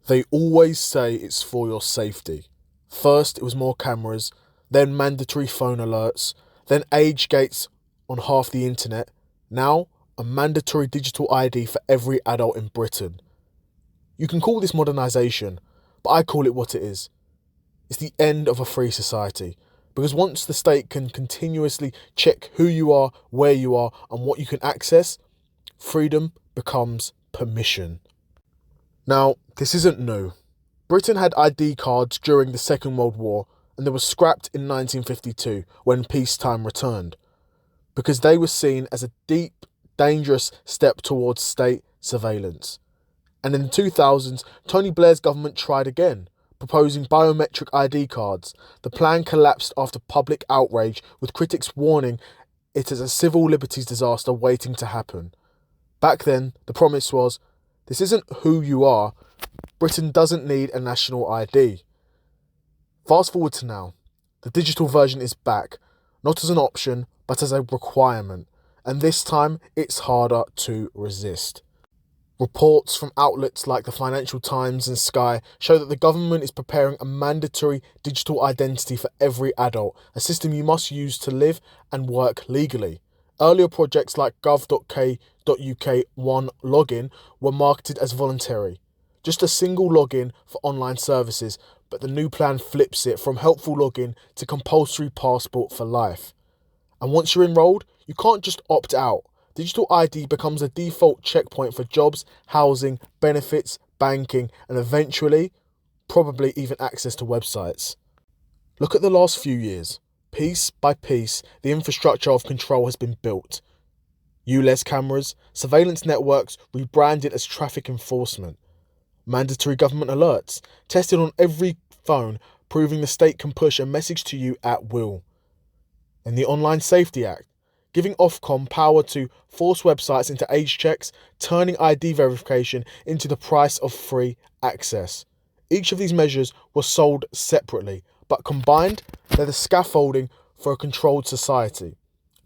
They always say it's for your safety. First it was more cameras, then mandatory phone alerts, then age gates on half the internet. Now, a mandatory digital ID for every adult in Britain. You can call this modernisation, but I call it what it is. It's the end of a free society. Because once the state can continuously check who you are, where you are, and what you can access, freedom becomes permission. Now, this isn't new. Britain had ID cards during the Second World War, and they were scrapped in 1952 when peacetime returned, because they were seen as a deep, dangerous step towards state surveillance. And in the 2000s, Tony Blair's government tried again, proposing biometric ID cards. The plan collapsed after public outrage, with critics warning it as a civil liberties disaster waiting to happen. Back then, the promise was, this isn't who you are. Britain doesn't need a national ID. Fast forward to now. The digital version is back, not as an option, but as a requirement. And this time, it's harder to resist. Reports from outlets like the Financial Times and Sky show that the government is preparing a mandatory digital identity for every adult, a system you must use to live and work legally. Earlier projects like gov.k.uk One Login were marketed as voluntary, just a single login for online services, but the new plan flips it from helpful login to compulsory passport for life. And once you're enrolled, you can't just opt out. Digital ID becomes a default checkpoint for jobs, housing, benefits, banking, and eventually, probably even access to websites. Look at the last few years. Piece by piece, the infrastructure of control has been built. ULEZ cameras, surveillance networks rebranded as traffic enforcement. Mandatory government alerts, tested on every phone, proving the state can push a message to you at will. And the Online Safety Act, giving Ofcom power to force websites into age checks, turning ID verification into the price of free access. Each of these measures were sold separately, but combined, they're the scaffolding for a controlled society.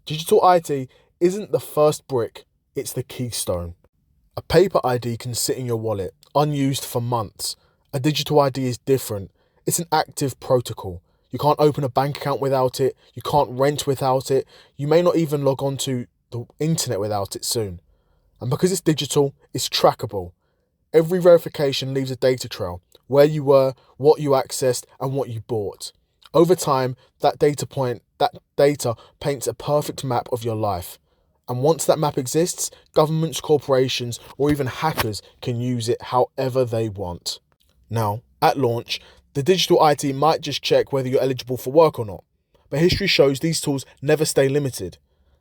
Digital ID isn't the first brick, it's the keystone. A paper ID can sit in your wallet, unused for months. A digital ID is different. It's an active protocol. You can't open a bank account without it. You can't rent without it. You may not even log on to the internet without it soon. And because it's digital, it's trackable. Every verification leaves a data trail. Where you were, what you accessed, and what you bought. Over time, that data paints a perfect map of your life. And once that map exists, governments, corporations, or even hackers can use it however they want. Now, at launch, the digital ID might just check whether you're eligible for work or not, but history shows these tools never stay limited.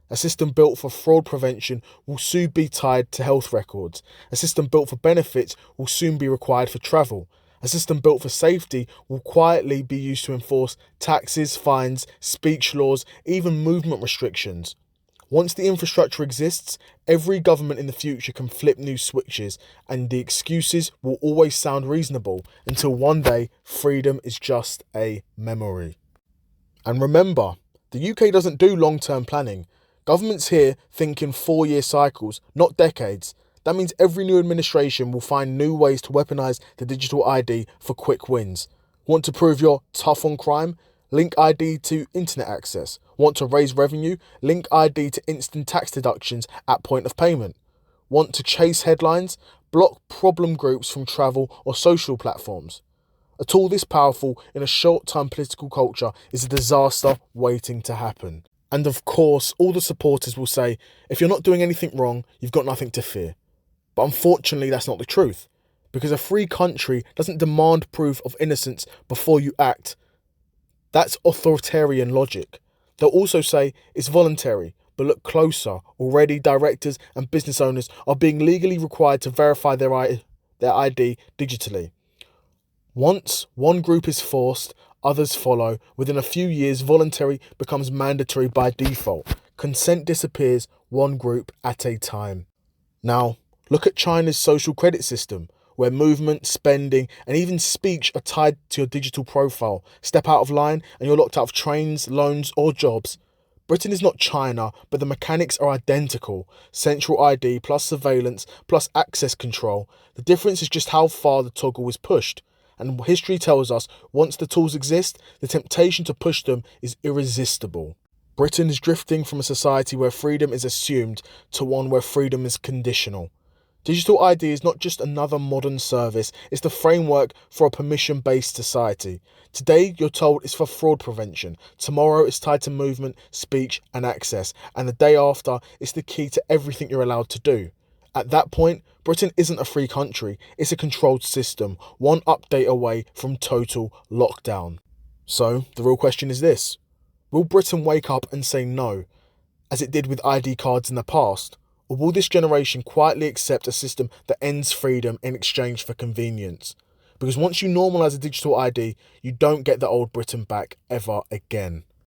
A system built for fraud prevention will soon be tied to health records. A system built for benefits will soon be required for travel. A system built for safety will quietly be used to enforce taxes, fines, speech laws, even movement restrictions. Once the infrastructure exists, every government in the future can flip new switches, and the excuses will always sound reasonable until one day freedom is just a memory. And remember, the UK doesn't do long-term planning. Governments here think in 4-year cycles, not decades. That means every new administration will find new ways to weaponise the digital ID for quick wins. Want to prove you're tough on crime? Link ID to internet access. Want to raise revenue? Link ID to instant tax deductions at point of payment. Want to chase headlines? Block problem groups from travel or social platforms. A tool this powerful in a short-term political culture is a disaster waiting to happen. And of course, all the supporters will say, if you're not doing anything wrong, you've got nothing to fear. But unfortunately, that's not the truth. Because a free country doesn't demand proof of innocence before you act. That's authoritarian logic. They'll also say it's voluntary, but look closer. Already, directors and business owners are being legally required to verify their ID digitally. Once one group is forced, others follow. Within a few years, voluntary becomes mandatory by default. Consent disappears one group at a time. Now, look at China's social credit system, where movement, spending, and even speech are tied to your digital profile. Step out of line and you're locked out of trains, loans, or jobs. Britain is not China, but the mechanics are identical. Central ID plus surveillance plus access control. The difference is just how far the toggle is pushed. And history tells us once the tools exist, the temptation to push them is irresistible. Britain is drifting from a society where freedom is assumed to one where freedom is conditional. Digital ID is not just another modern service, it's the framework for a permission-based society. Today, you're told it's for fraud prevention. Tomorrow, it's tied to movement, speech, and access. And the day after, it's the key to everything you're allowed to do. At that point, Britain isn't a free country, it's a controlled system, one update away from total lockdown. So, the real question is this: will Britain wake up and say no, as it did with ID cards in the past? Or will this generation quietly accept a system that ends freedom in exchange for convenience? Because once you normalise a digital ID, you don't get the old Britain back ever again.